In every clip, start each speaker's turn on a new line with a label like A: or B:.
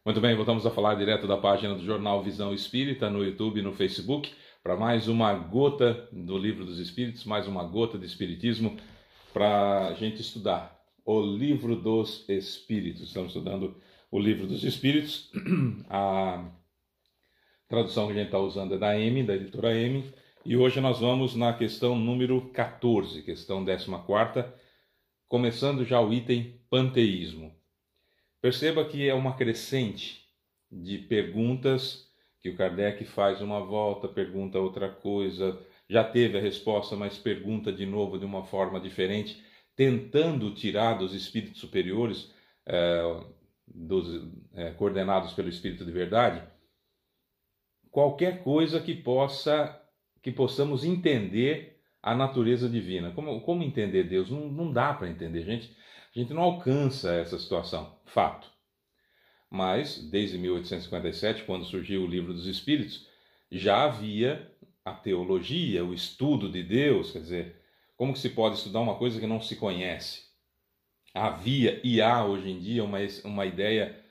A: Muito bem, voltamos a falar direto da página do Jornal Visão Espírita no YouTube e no Facebook para mais uma gota do Livro dos Espíritos, mais uma gota de Espiritismo para a gente estudar o Livro dos Espíritos. Estamos estudando o Livro dos Espíritos. A tradução que a gente está usando é da editora M, e hoje nós vamos na questão número 14, questão 14ª, começando já o item Panteísmo. Perceba que é uma crescente de perguntas que o Kardec faz uma volta, pergunta outra coisa, já teve a resposta, mas pergunta de novo de uma forma diferente, tentando tirar dos espíritos superiores, coordenados pelo Espírito de Verdade, qualquer coisa que possamos entender a natureza divina. Como entender Deus? Não dá para entender, gente. A gente não alcança essa situação, fato. Mas, desde 1857, quando surgiu o Livro dos Espíritos, já havia a teologia, o estudo de Deus, quer dizer, como que se pode estudar uma coisa que não se conhece? Havia e há hoje em dia uma ideia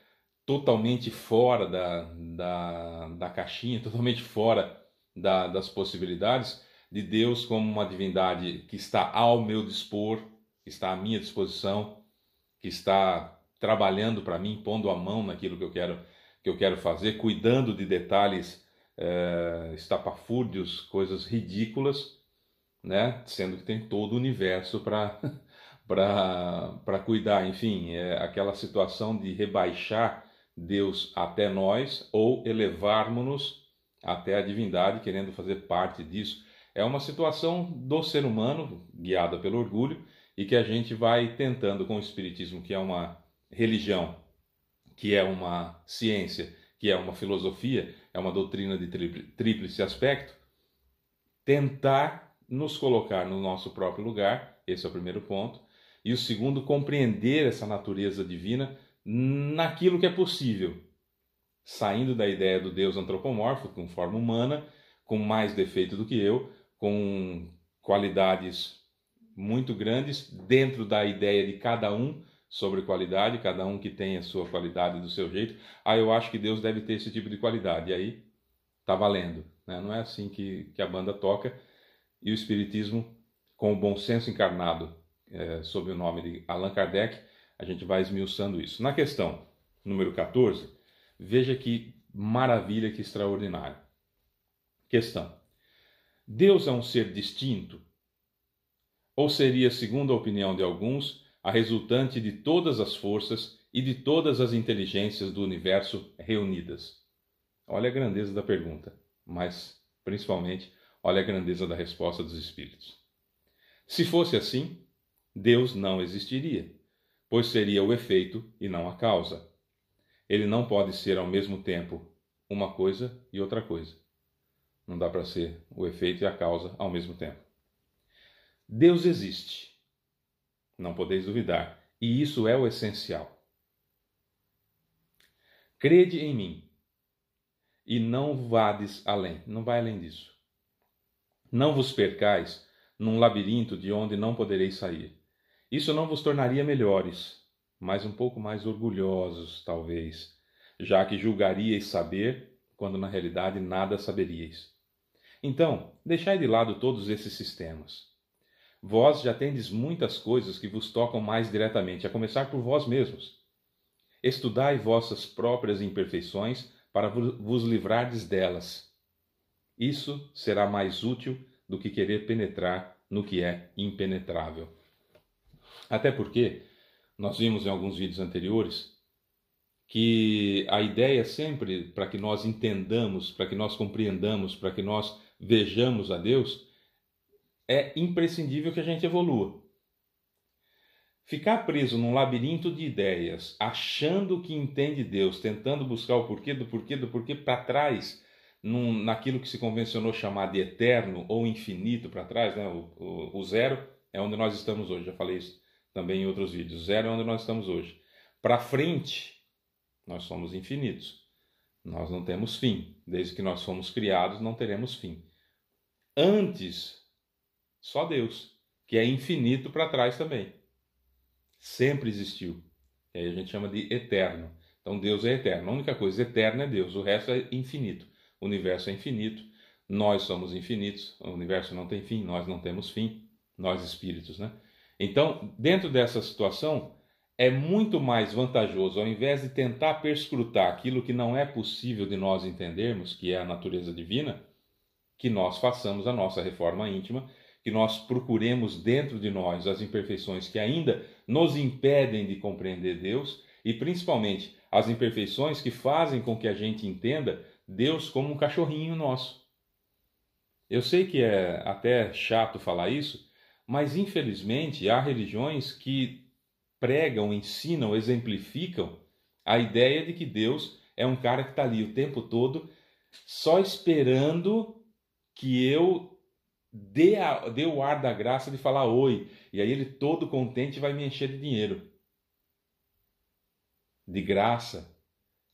A: totalmente fora da caixinha, totalmente fora das possibilidades de Deus como uma divindade que está ao meu dispor, que está à minha disposição, que está trabalhando para mim, pondo a mão naquilo que eu quero fazer, cuidando de detalhes estapafúrdios, coisas ridículas, né? Sendo que tem todo o universo para cuidar. Enfim, é aquela situação de rebaixar Deus até nós ou elevarmos-nos até a divindade, querendo fazer parte disso. É uma situação do ser humano, guiada pelo orgulho, e que a gente vai tentando com o Espiritismo, que é uma religião, que é uma ciência, que é uma filosofia, é uma doutrina de tríplice aspecto, tentar nos colocar no nosso próprio lugar, esse é o primeiro ponto, e o segundo, compreender essa natureza divina naquilo que é possível, saindo da ideia do Deus antropomorfo, com forma humana, com mais defeito do que eu, com qualidades muito grandes, dentro da ideia de cada um sobre qualidade, cada um que tem a sua qualidade do seu jeito. Eu acho que Deus deve ter esse tipo de qualidade, e aí tá valendo, né? Não é assim que a banda toca, e o Espiritismo, com o bom senso encarnado, sob o nome de Allan Kardec, a gente vai esmiuçando isso. Na questão número 14, veja que maravilha, que extraordinário. Questão: Deus é um ser distinto? Ou seria, segundo a opinião de alguns, a resultante de todas as forças e de todas as inteligências do universo reunidas? Olha a grandeza da pergunta, mas, principalmente, olha a grandeza da resposta dos Espíritos. Se fosse assim, Deus não existiria, pois seria o efeito e não a causa. Ele não pode ser ao mesmo tempo uma coisa e outra coisa. Não dá para ser o efeito e a causa ao mesmo tempo. Deus existe, não podeis duvidar, e isso é o essencial. Crede em mim, e não vades além, não vai além disso. Não vos percais num labirinto de onde não podereis sair. Isso não vos tornaria melhores, mas um pouco mais orgulhosos, talvez, já que julgaríeis saber, quando na realidade nada saberíeis. Então, deixai de lado todos esses sistemas. Vós já tendes muitas coisas que vos tocam mais diretamente, a começar por vós mesmos. Estudai vossas próprias imperfeições para vos livrardes delas. Isso será mais útil do que querer penetrar no que é impenetrável. Até porque, nós vimos em alguns vídeos anteriores, que a ideia sempre, para que nós entendamos, para que nós compreendamos, para que nós vejamos a Deus, é imprescindível que a gente evolua. Ficar preso num labirinto de ideias, achando que entende Deus, tentando buscar o porquê do porquê para trás, naquilo que se convencionou chamar de eterno ou infinito para trás, né? O zero é onde nós estamos hoje, já falei isso também em outros vídeos. Zero é onde nós estamos hoje. Para frente, nós somos infinitos. Nós não temos fim. Desde que nós fomos criados, não teremos fim. Antes, só Deus, que é infinito para trás também. Sempre existiu. E aí a gente chama de eterno. Então Deus é eterno. A única coisa eterna é Deus, o resto é infinito. O universo é infinito, nós somos infinitos, o universo não tem fim, nós não temos fim, nós espíritos, né? Então, dentro dessa situação, é muito mais vantajoso, ao invés de tentar perscrutar aquilo que não é possível de nós entendermos, que é a natureza divina, que nós façamos a nossa reforma íntima, que nós procuremos dentro de nós as imperfeições que ainda nos impedem de compreender Deus e principalmente as imperfeições que fazem com que a gente entenda Deus como um cachorrinho nosso. Eu sei que é até chato falar isso, mas infelizmente há religiões que pregam, ensinam, exemplificam a ideia de que Deus é um cara que está ali o tempo todo só esperando que eu dê o ar da graça de falar oi. E aí ele todo contente vai me encher de dinheiro, de graça,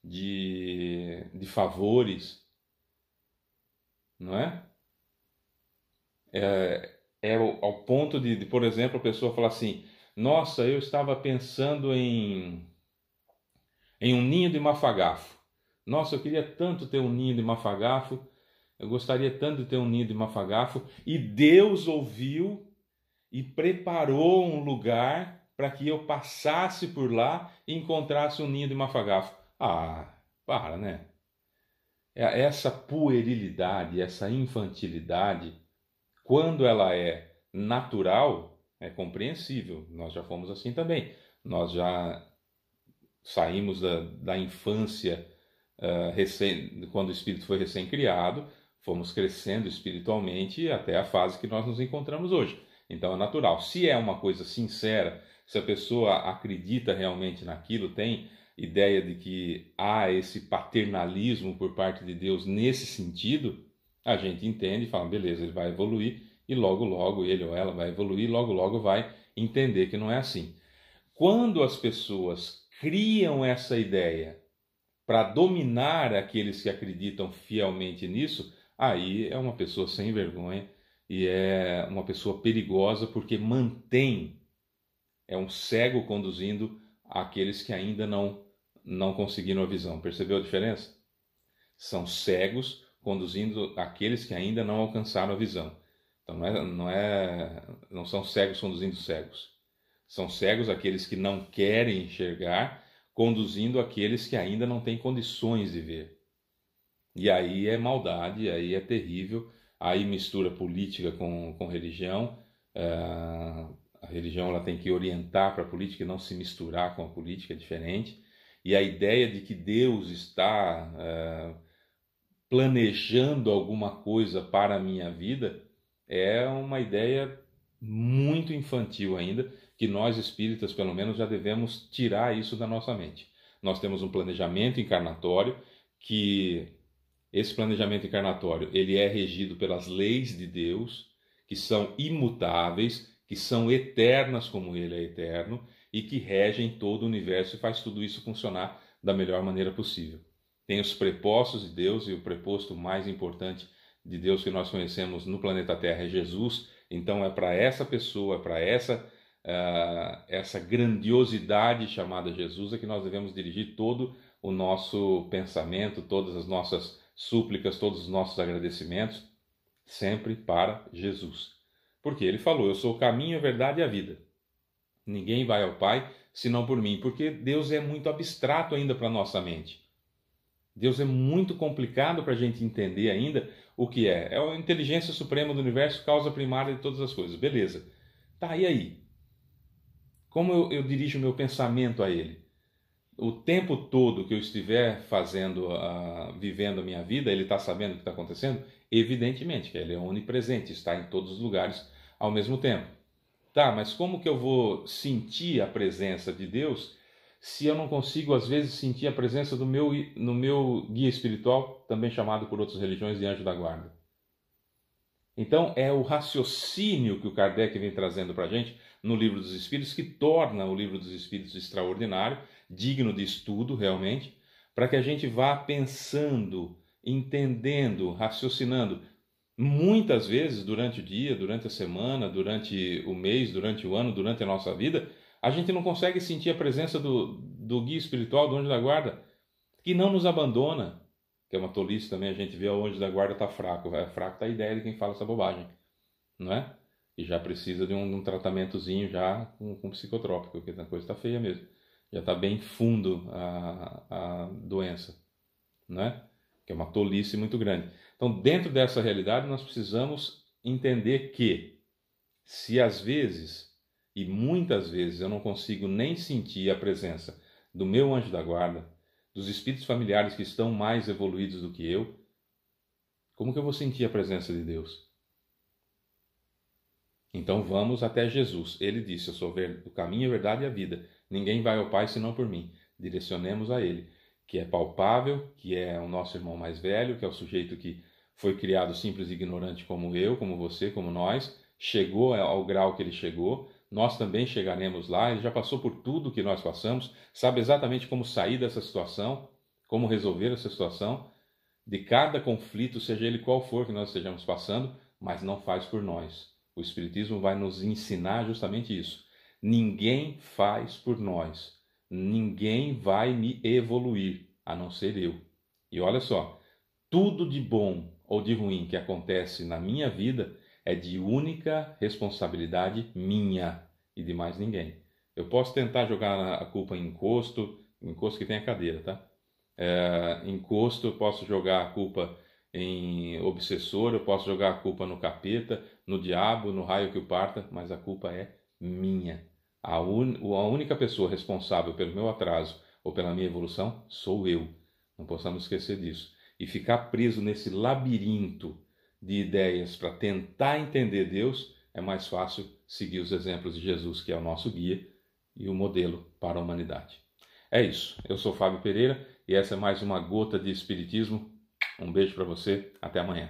A: de favores, não é? É ao ponto de, por exemplo, a pessoa falar assim: nossa, eu estava pensando em um ninho de mafagafo. Nossa, eu queria tanto ter um ninho de mafagafo. Eu gostaria tanto de ter um ninho de mafagafo. E Deus ouviu e preparou um lugar para que eu passasse por lá e encontrasse um ninho de mafagafo. Ah, para, né? Essa puerilidade, essa infantilidade, quando ela é natural, é compreensível. Nós já fomos assim também. Nós já saímos da infância, quando o espírito foi recém-criado, fomos crescendo espiritualmente até a fase que nós nos encontramos hoje. Então é natural. Se é uma coisa sincera, se a pessoa acredita realmente naquilo, tem ideia de que há esse paternalismo por parte de Deus nesse sentido, a gente entende e fala, beleza, ele vai evoluir e logo logo ele ou ela vai evoluir e logo logo vai entender que não é assim. Quando as pessoas criam essa ideia para dominar aqueles que acreditam fielmente nisso, aí é uma pessoa sem vergonha e é uma pessoa perigosa porque é um cego conduzindo aqueles que ainda não conseguiram a visão. Percebeu a diferença? São cegos conduzindo aqueles que ainda não alcançaram a visão. Então não são cegos conduzindo cegos. São cegos aqueles que não querem enxergar, conduzindo aqueles que ainda não têm condições de ver. E aí é maldade, aí é terrível, aí mistura política com religião. A religião ela tem que orientar para a política e não se misturar com a política, é diferente. E a ideia de que Deus está planejando alguma coisa para a minha vida é uma ideia muito infantil ainda, que nós espíritas, pelo menos, já devemos tirar isso da nossa mente. Nós temos um planejamento encarnatório, que esse planejamento encarnatório ele é regido pelas leis de Deus, que são imutáveis, que são eternas como ele é eterno, e que regem todo o universo e faz tudo isso funcionar da melhor maneira possível. Tem os prepostos de Deus, e o preposto mais importante de Deus que nós conhecemos no planeta Terra é Jesus. Então é para essa pessoa, para essa grandiosidade chamada Jesus é que nós devemos dirigir todo o nosso pensamento, todas as nossas súplicas, todos os nossos agradecimentos, sempre para Jesus. Porque ele falou, eu sou o caminho, a verdade e a vida. Ninguém vai ao Pai senão por mim, porque Deus é muito abstrato ainda para a nossa mente. Deus é muito complicado para a gente entender ainda o que é. É a inteligência suprema do universo, causa primária de todas as coisas. Beleza. Tá, e aí? Como eu dirijo o meu pensamento a Ele? O tempo todo que eu estiver vivendo a minha vida, Ele está sabendo o que está acontecendo? Evidentemente que Ele é onipresente, está em todos os lugares ao mesmo tempo. Tá, mas como que eu vou sentir a presença de Deus se eu não consigo, às vezes, sentir a presença no meu guia espiritual, também chamado por outras religiões de anjo da guarda? Então, é o raciocínio que o Kardec vem trazendo para a gente no Livro dos Espíritos, que torna o Livro dos Espíritos extraordinário, digno de estudo, realmente, para que a gente vá pensando, entendendo, raciocinando. Muitas vezes, durante o dia, durante a semana, durante o mês, durante o ano, durante a nossa vida, A gente não consegue sentir a presença do guia espiritual, do anjo da guarda, que não nos abandona, que é uma tolice também, a gente vê o anjo da guarda está fraco. É fraco tá a ideia de quem fala essa bobagem, não é? E já precisa de um tratamentozinho já com psicotrópico, porque a coisa está feia mesmo. Já está bem fundo a doença, né? Que é uma tolice muito grande. Então, dentro dessa realidade, nós precisamos entender que, se às vezes, e muitas vezes, eu não consigo nem sentir a presença do meu anjo da guarda, dos espíritos familiares que estão mais evoluídos do que eu, como que eu vou sentir a presença de Deus? Então vamos até Jesus. Ele disse: eu sou o caminho, a verdade e a vida. Ninguém vai ao Pai senão por mim. Direcionemos a Ele, que é palpável, que é o nosso irmão mais velho, que é o sujeito que foi criado simples e ignorante como eu, como você, como nós, chegou ao grau que ele chegou, nós também chegaremos lá. Ele já passou por tudo que nós passamos, sabe exatamente como sair dessa situação, como resolver essa situação, de cada conflito, seja ele qual for que nós estejamos passando, mas não faz por nós. O Espiritismo vai nos ensinar justamente isso. Ninguém faz por nós. Ninguém vai me evoluir, a não ser eu. E olha só, tudo de bom ou de ruim que acontece na minha vida é de única responsabilidade minha e de mais ninguém. Eu posso tentar jogar a culpa em encosto que tem a cadeira, tá? Encosto, eu posso jogar a culpa em obsessor, eu posso jogar a culpa no capeta, no diabo, no raio que o parta, mas a culpa é minha. A única pessoa responsável pelo meu atraso ou pela minha evolução sou eu. Não possamos esquecer disso. E ficar preso nesse labirinto de ideias para tentar entender Deus, é mais fácil seguir os exemplos de Jesus, que é o nosso guia e o modelo para a humanidade. É isso. Eu sou Fábio Pereira e essa é mais uma gota de Espiritismo. Um beijo para você. Até amanhã.